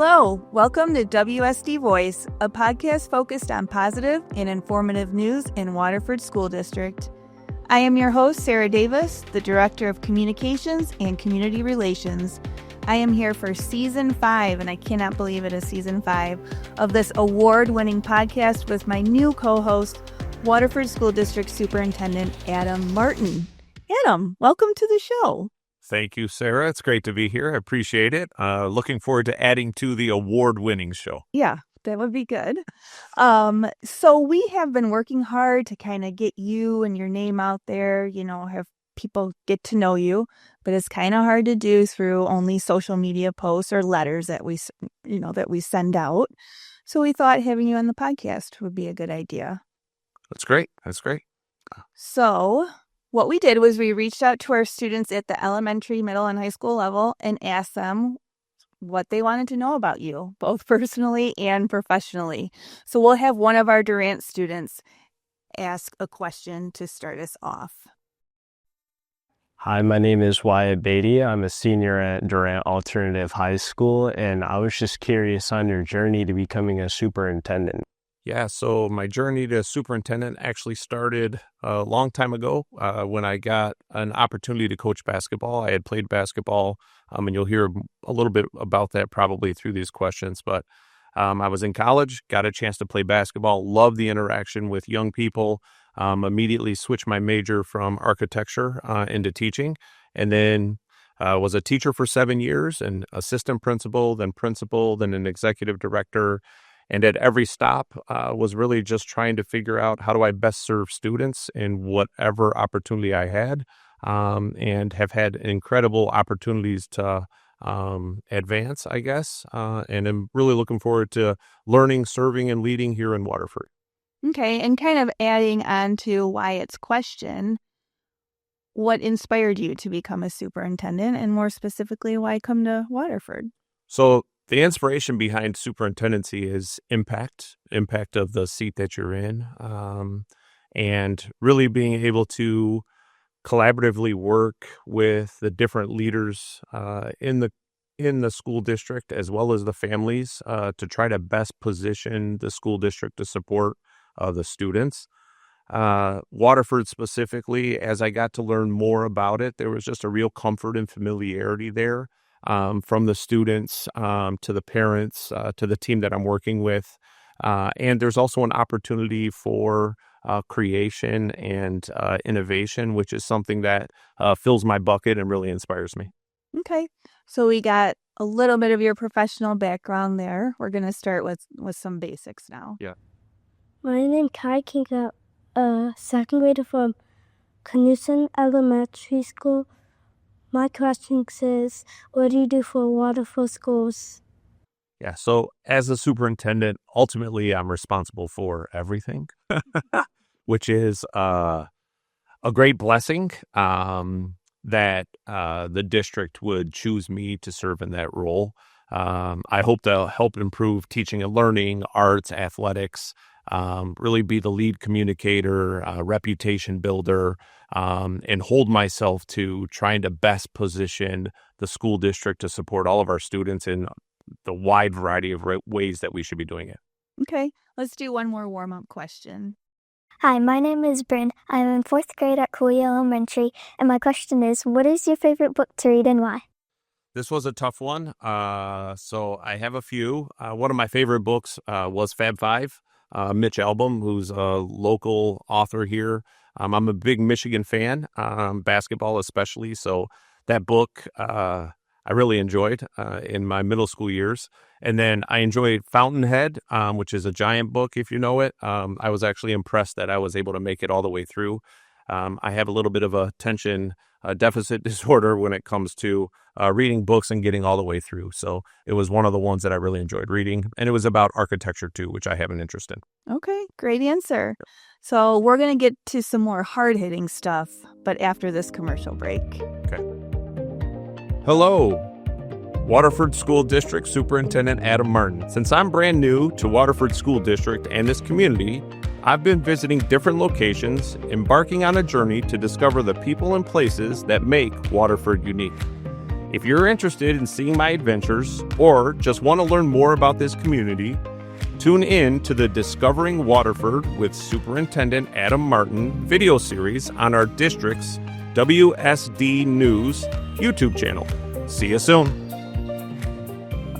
Hello, welcome to WSD Voice, a podcast focused on positive and informative news in Waterford School District. I am your host, Sarah Davis, the Director of Communications and Community Relations. I am here for Season 5, and I cannot believe it is Season 5, of this award-winning podcast with my new co-host, Waterford School District Superintendent Adam Martin. Adam, welcome to the show. Thank you, Sarah. It's great to be here. I appreciate it. Looking forward to adding to the award-winning show. Yeah, that would be good. So we have been working hard to kind of get you and your name out there, have people get to know you, but it's kind of hard to do through only social media posts or letters that we send out. So we thought having you on the podcast would be a good idea. That's great. So what we did was we reached out to our students at the elementary, middle, and high school level and asked them what they wanted to know about you, both personally and professionally. So we'll have one of our Durant students ask a question to start us off. Hi, my name is Wyatt Beatty. I'm a senior at Durant Alternative High School, and I was just curious on your journey to becoming a superintendent. Yeah, so my journey to superintendent actually started a long time ago when I got an opportunity to coach basketball. I had played basketball, and you'll hear a little bit about that probably through these questions. But I was in college, got a chance to play basketball, loved the interaction with young people, immediately switched my major from architecture into teaching, and then was a teacher for 7 years, and assistant principal, then an executive director. And at every stop was really just trying to figure out how do I best serve students in whatever opportunity I had, and have had incredible opportunities to advance, I guess. And I'm really looking forward to learning, serving, and leading here in Waterford. Okay, and kind of adding on to Wyatt's question, what inspired you to become a superintendent, and more specifically, why come to Waterford? So the inspiration behind superintendency is impact of the seat that you're in, and really being able to collaboratively work with the different leaders in the school district as well as the families to try to best position the school district to support the students. Waterford specifically, as I got to learn more about it, there was just a real comfort and familiarity there. From the students to the parents to the team that I'm working with. And there's also an opportunity for creation and innovation, which is something that fills my bucket and really inspires me. Okay, so we got a little bit of your professional background there. We're going to start with some basics now. Yeah. My name is Kai Kinga, second grader from Knudsen Elementary School. My question is, what do you do for Waterford Schools? Yeah, so as a superintendent, ultimately I'm responsible for everything, which is a great blessing that the district would choose me to serve in that role. I hope to help improve teaching and learning, arts, athletics, really be the lead communicator, reputation builder, and hold myself to trying to best position the school district to support all of our students in the wide variety of ways that we should be doing it. Okay, let's do one more warm-up question. Hi, my name is Bryn. I'm in 4th grade at Cooley Elementary, and my question is, what is your favorite book to read and why? This was a tough one, so I have a few. One of my favorite books was Fab Five, Mitch Albom, who's a local author here. I'm a big Michigan fan, basketball especially, so that book I really enjoyed in my middle school years. And then I enjoyed Fountainhead, which is a giant book, if you know it. I was actually impressed that I was able to make it all the way through. I have a little bit of a attention deficit disorder when it comes to reading books and getting all the way through. So it was one of the ones that I really enjoyed reading. And it was about architecture too, which I have an interest in. Okay, great answer. So we're going to get to some more hard-hitting stuff, but after this commercial break. Okay. Hello, Waterford School District Superintendent Adam Martin. Since I'm brand new to Waterford School District and this community, I've been visiting different locations, embarking on a journey to discover the people and places that make Waterford unique. If you're interested in seeing my adventures or just want to learn more about this community, tune in to the Discovering Waterford with Superintendent Adam Martin video series on our district's WSD News YouTube channel. See you soon.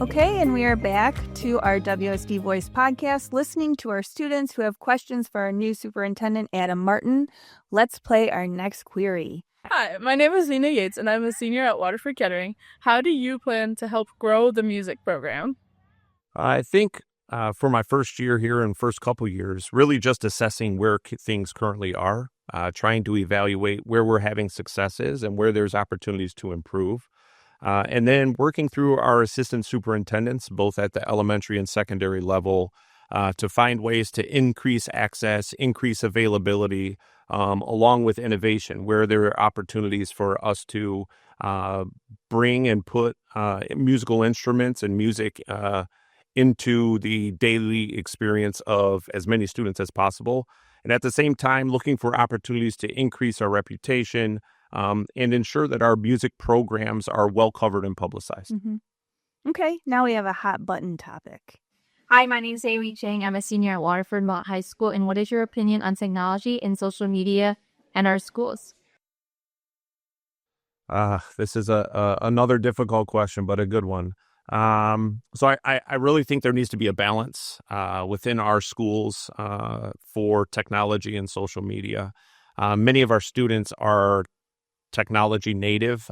Okay, and we are back to our WSD Voice podcast, listening to our students who have questions for our new superintendent, Adam Martin. Let's play our next query. Hi, my name is Nina Yates, and I'm a senior at Waterford Kettering. How do you plan to help grow the music program? I think for my first year here and first couple years, really just assessing where things currently are, trying to evaluate where we're having successes and where there's opportunities to improve. And then working through our assistant superintendents, both at the elementary and secondary level, to find ways to increase access, increase availability, along with innovation, where there are opportunities for us to bring and put musical instruments and music into the daily experience of as many students as possible. And at the same time, looking for opportunities to increase our reputation, and ensure that our music programs are well covered and publicized. Mm-hmm. Okay, now we have a hot button topic. Hi, my name is Avery Chang. I'm a senior at Waterford Mott High School. And what is your opinion on technology and social media and our schools? This is another difficult question, but a good one. So I really think there needs to be a balance within our schools for technology and social media. Many of our students are technology native.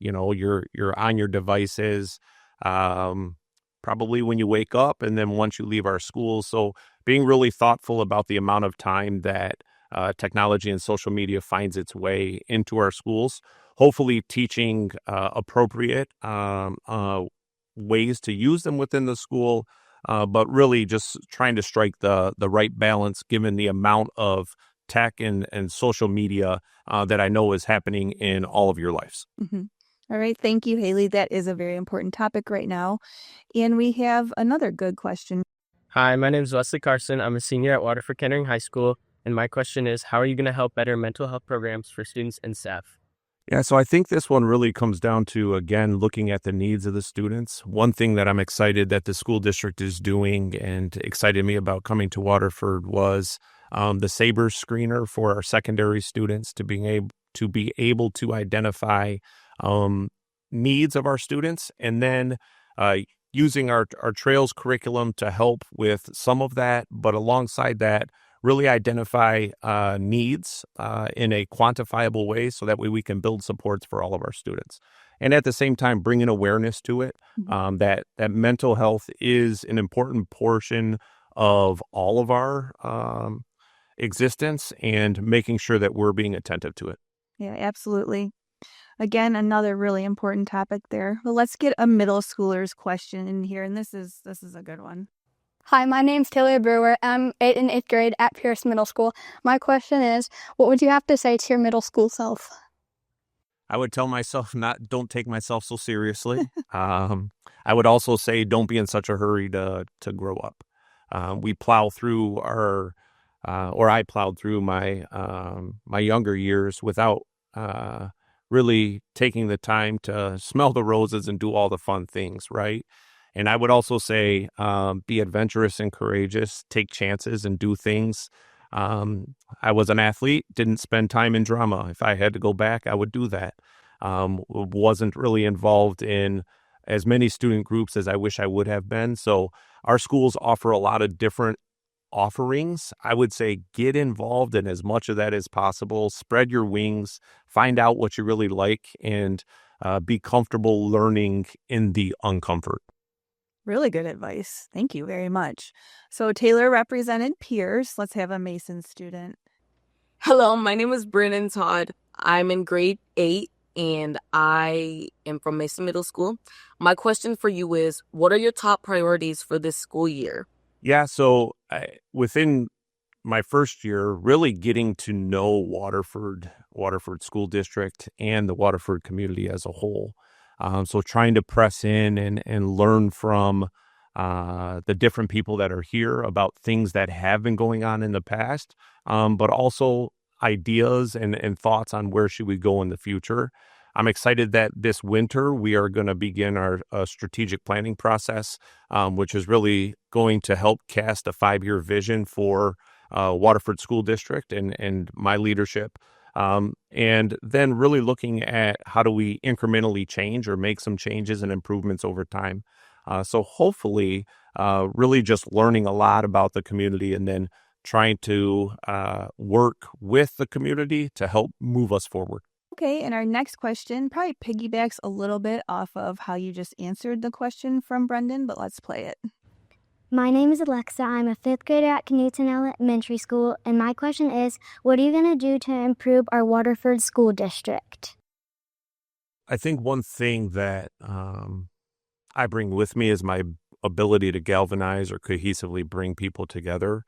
You're on your devices probably when you wake up and then once you leave our schools. So being really thoughtful about the amount of time that technology and social media finds its way into our schools, hopefully teaching appropriate ways to use them within the school, but really just trying to strike the right balance given the amount of tech and social media that I know is happening in all of your lives. Mm-hmm. All right. Thank you, Haley. That is a very important topic right now. And we have another good question. Hi, my name is Wesley Carson. I'm a senior at Waterford Kettering High School. And my question is, how are you going to help better mental health programs for students and staff? Yeah, so I think this one really comes down to, again, looking at the needs of the students. One thing that I'm excited that the school district is doing and excited me about coming to Waterford was the SABRE screener for our secondary students to be able to identify needs of our students, and then using our Trails curriculum to help with some of that, but alongside that, really identify needs in a quantifiable way so that way we can build supports for all of our students. And at the same time, bringing awareness to it, that mental health is an important portion of all of our existence and making sure that we're being attentive to it. Yeah, absolutely. Again, another really important topic there. Well, let's get a middle schooler's question in here, and this is a good one. Hi, my name's Taylor Brewer. I'm in 8th grade at Pierce Middle School. My question is, what would you have to say to your middle school self? I would tell myself don't take myself so seriously. I would also say don't be in such a hurry to grow up. We plow through I plowed through my younger years without really taking the time to smell the roses and do all the fun things, right? And I would also say be adventurous and courageous, take chances and do things. I was an athlete, didn't spend time in drama. If I had to go back, I would do that. Wasn't really involved in as many student groups as I wish I would have been. So our schools offer a lot of different offerings. I would say get involved in as much of that as possible. Spread your wings, find out what you really like, and be comfortable learning in the uncomfort. Really good advice. Thank you very much. So Taylor represented Pierce. Let's have a Mason student. Hello, my name is Brennan Todd. I'm in grade 8 and I am from Mason Middle School. My question for you is, what are your top priorities for this school year? Yeah, so within my first year, really getting to know Waterford School District and the Waterford community as a whole. So trying to press in and learn from the different people that are here about things that have been going on in the past, but also ideas and thoughts on where should we go in the future. I'm excited that this winter we are going to begin our strategic planning process, which is really going to help cast a 5-year vision for Waterford School District and my leadership. And then really looking at how do we incrementally change or make some changes and improvements over time. So hopefully really just learning a lot about the community and then trying to work with the community to help move us forward. Okay, and our next question probably piggybacks a little bit off of how you just answered the question from Brendan, but let's play it. My name is Alexa. I'm a 5th grader at Knutson Elementary School, and my question is, what are you going to do to improve our Waterford School District? I think one thing that I bring with me is my ability to galvanize or cohesively bring people together.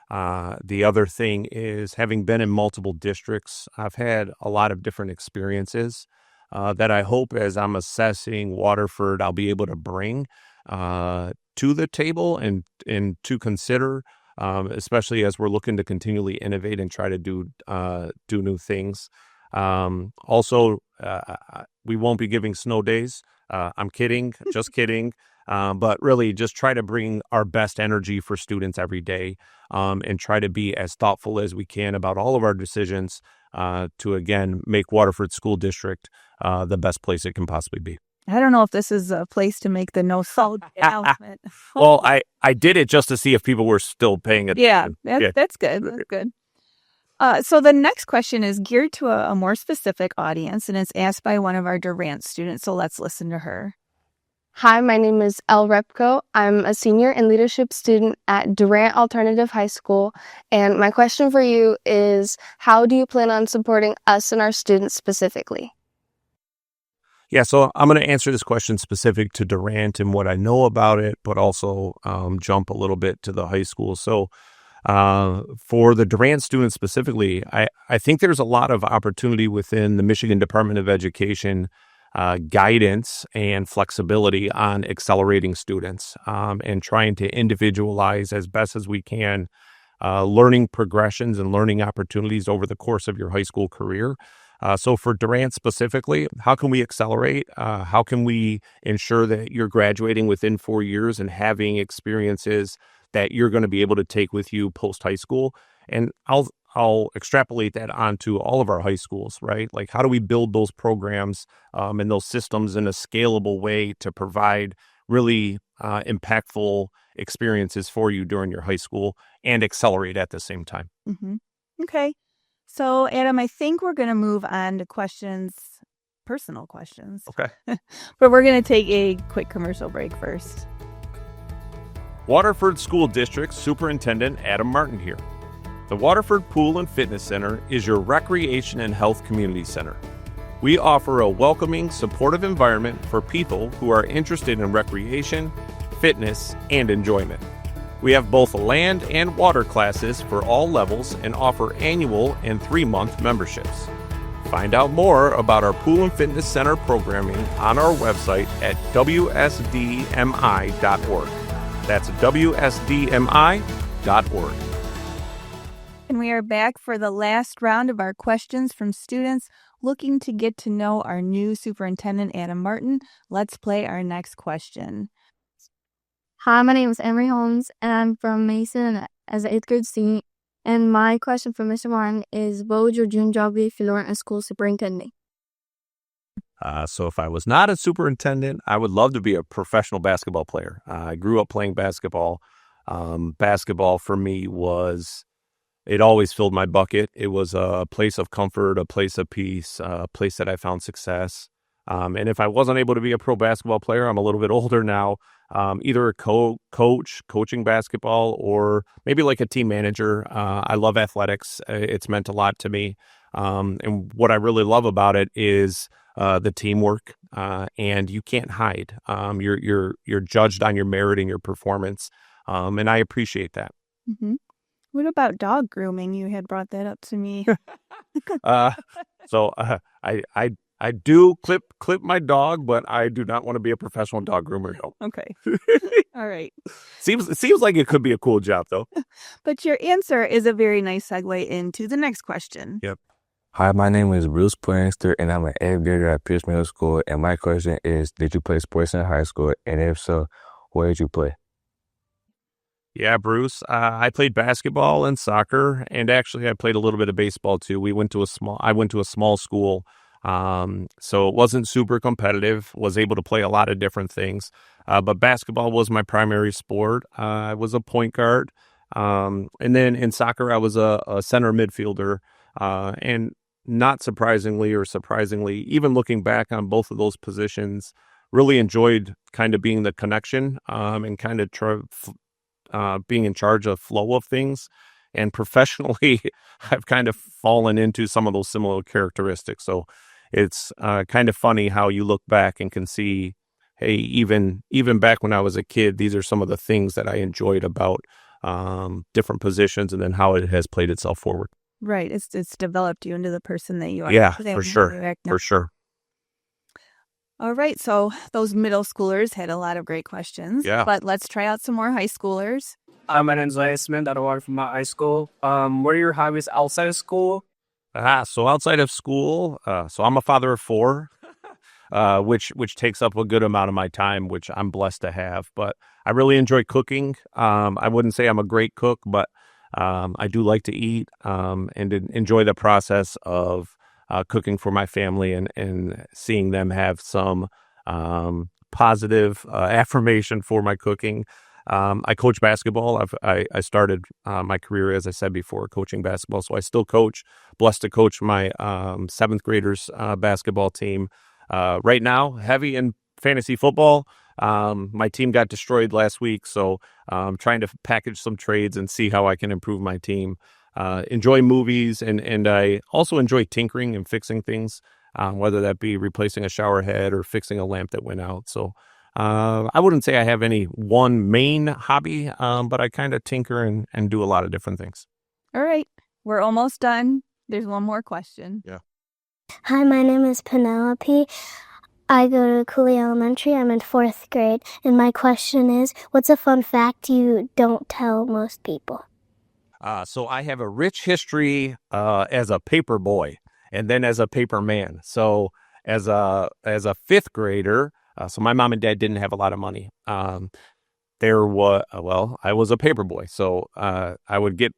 The other thing is, having been in multiple districts, I've had a lot of different experiences that I hope as I'm assessing Waterford, I'll be able to bring to the table and to consider, especially as we're looking to continually innovate and try to do new things. Also, we won't be giving snow days. I'm kidding, just kidding. But really just try to bring our best energy for students every day, and try to be as thoughtful as we can about all of our decisions to, again, make Waterford School District the best place it can possibly be. I don't know if this is a place to make the no salt announcement. Well, I did it just to see if people were still paying attention. Yeah, that's good. That's good. So the next question is geared to a more specific audience, and it's asked by one of our Durant students. So let's listen to her. Hi, my name is Elle Repko. I'm a senior and leadership student at Durant Alternative High School. And my question for you is, how do you plan on supporting us and our students specifically? Yeah, so I'm going to answer this question specific to Durant and what I know about it, but also jump a little bit to the high school. So for the Durant students specifically, I think there's a lot of opportunity within the Michigan Department of Education guidance and flexibility on accelerating students and trying to individualize as best as we can learning progressions and learning opportunities over the course of your high school career. So for Durant specifically, how can we accelerate? How can we ensure that you're graduating within 4 years and having experiences that you're going to be able to take with you post high school? And I'll extrapolate that onto all of our high schools, right? Like, how do we build those programs and those systems in a scalable way to provide really impactful experiences for you during your high school and accelerate at the same time? Mm-hmm. Okay. So, Adam, I think we're going to move on to personal questions. Okay. But we're going to take a quick commercial break first. Waterford School District Superintendent Adam Martin here. The Waterford Pool and Fitness Center is your recreation and health community center. We offer a welcoming, supportive environment for people who are interested in recreation, fitness, and enjoyment. We have both land and water classes for all levels and offer annual and 3-month memberships. Find out more about our Pool and Fitness Center programming on our website at wsdmi.org. That's wsdmi.org. And we are back for the last round of our questions from students looking to get to know our new superintendent, Adam Martin. Let's play our next question. Hi, my name is Emery Holmes, and I'm from Mason as an 8th grade student. And my question for Mr. Martin is, what would your dream job be if you weren't a school superintendent? So if I was not a superintendent, I would love to be a professional basketball player. I grew up playing basketball. Basketball for me it always filled my bucket. It was a place of comfort, a place of peace, a place that I found success. And if I wasn't able to be a pro basketball player, I'm a little bit older now, either a coaching basketball, or maybe like a team manager. I love athletics. It's meant a lot to me. And what I really love about it is the teamwork, and you can't hide. You're judged on your merit and your performance, and I appreciate that. Mm-hmm. What about dog grooming? You had brought that up to me. So I do clip my dog, but I do not want to be a professional dog groomer. No. Okay. All right. Seems like it could be a cool job, though. But your answer is a very nice segue into the next question. Yep. Hi, my name is Bruce Poindexter, and I'm an 8th grader at Pierce Middle School. And my question is, did you play sports in high school? And if so, where did you play? Yeah, Bruce. I played basketball and soccer, and actually I played a little bit of baseball too. I went to a small school, so it wasn't super competitive. Was able to play a lot of different things, but basketball was my primary sport. I was a point guard, and then in soccer I was a center midfielder, and not surprisingly or surprisingly, even looking back on both of those positions, really enjoyed kind of being the connection, and kind of being in charge of flow of things. And professionally, I've kind of fallen into some of those similar characteristics. So it's kind of funny how you look back and can see, hey, even back when I was a kid, these are some of the things that I enjoyed about different positions, and then how it has played itself forward. Right. It's developed you into the person that you are Yeah, today. for sure. For sure. All right. So those middle schoolers had a lot of great questions. Yeah. But let's try out some more high schoolers. My name is Isaiah Smith out of Waterford High School. What are your hobbies outside of school? So outside of school, so I'm a father of 4, which takes up a good amount of my time, which I'm blessed to have. But I really enjoy cooking. I wouldn't say I'm a great cook, but I do like to eat, and enjoy the process of cooking for my family, and seeing them have some positive affirmation for my cooking. I coach basketball. I started my career, as I said before, coaching basketball. So I still coach. Blessed to coach my 7th graders basketball team. Right now, heavy in fantasy football. My team got destroyed last week, so I'm trying to package some trades and see how I can improve my team. Enjoy movies, and I also enjoy tinkering and fixing things, whether that be replacing a shower head or fixing a lamp that went out. So I wouldn't say I have any one main hobby, but I kind of tinker and do a lot of different things. All right. We're almost done. There's one more question. Yeah. Hi, my name is Penelope. I go to Cooley Elementary. I'm in 4th grade. And my question is, what's a fun fact you don't tell most people? So I have a rich history as a paper boy, and then as a paper man. So as a 5th grader, so my mom and dad didn't have a lot of money. I was a paper boy. So I would get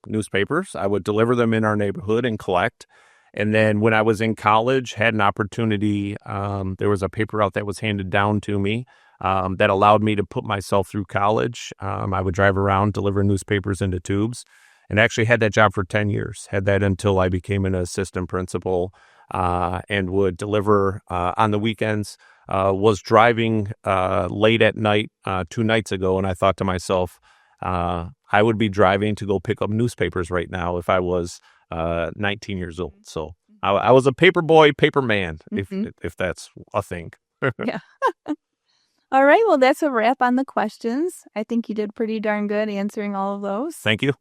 newspapers. I would deliver them in our neighborhood and collect. And then when I was in college, had an opportunity, there was a paper route that was handed down to me that allowed me to put myself through college. I would drive around, deliver newspapers into tubes, and actually had that job for 10 years. Had that until I became an assistant principal, and would deliver on the weekends. Was driving late at night 2 nights ago, and I thought to myself, I would be driving to go pick up newspapers right now if I was 19 years old. So I was a paper boy, paper man, if that's a thing. Yeah. All right. Well, that's a wrap on the questions. I think you did pretty darn good answering all of those. Thank you.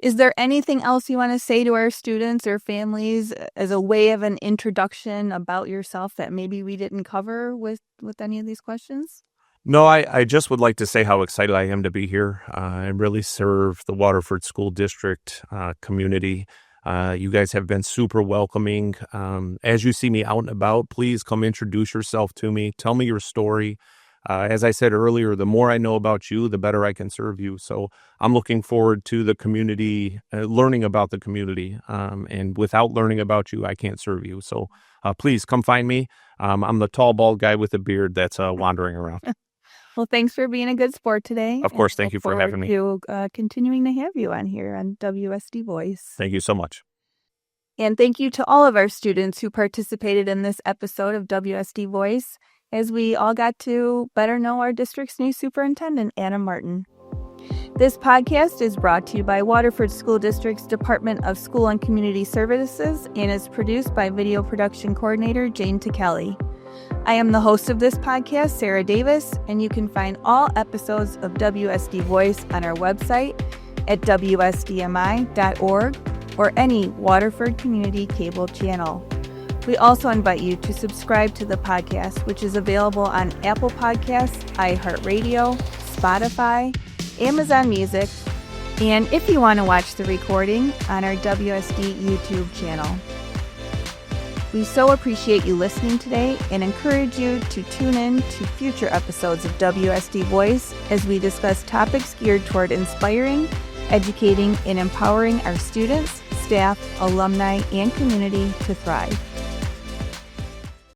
Is there anything else you want to say to our students or families as a way of an introduction about yourself that maybe we didn't cover with any of these questions? No, I just would like to say how excited I am to be here and really serve the Waterford School District community. You guys have been super welcoming. As you see me out and about, please come introduce yourself to me. Tell me your story. As I said earlier, the more I know about you, the better I can serve you. So I'm looking forward to the community, learning about the community. And without learning about you, I can't serve you. So please come find me. I'm the tall, bald guy with a beard that's wandering around. Well, thanks for being a good sport today. Of course. Thank you for having me. To continuing to have you on here on WSD Voice. Thank you so much. And thank you to all of our students who participated in this episode of WSD Voice, as we all got to better know our district's new superintendent, Adam Martin. This podcast is brought to you by Waterford School District's Department of School and Community Services and is produced by video production coordinator Jane Kelly. I am the host of this podcast, Sarah Davis, and you can find all episodes of WSD Voice on our website at wsdmi.org or any Waterford Community Cable channel. We also invite you to subscribe to the podcast, which is available on Apple Podcasts, iHeartRadio, Spotify, Amazon Music, and if you want to watch the recording, on our WSD YouTube channel. We so appreciate you listening today and encourage you to tune in to future episodes of WSD Voice as we discuss topics geared toward inspiring, educating, and empowering our students, staff, alumni, and community to thrive.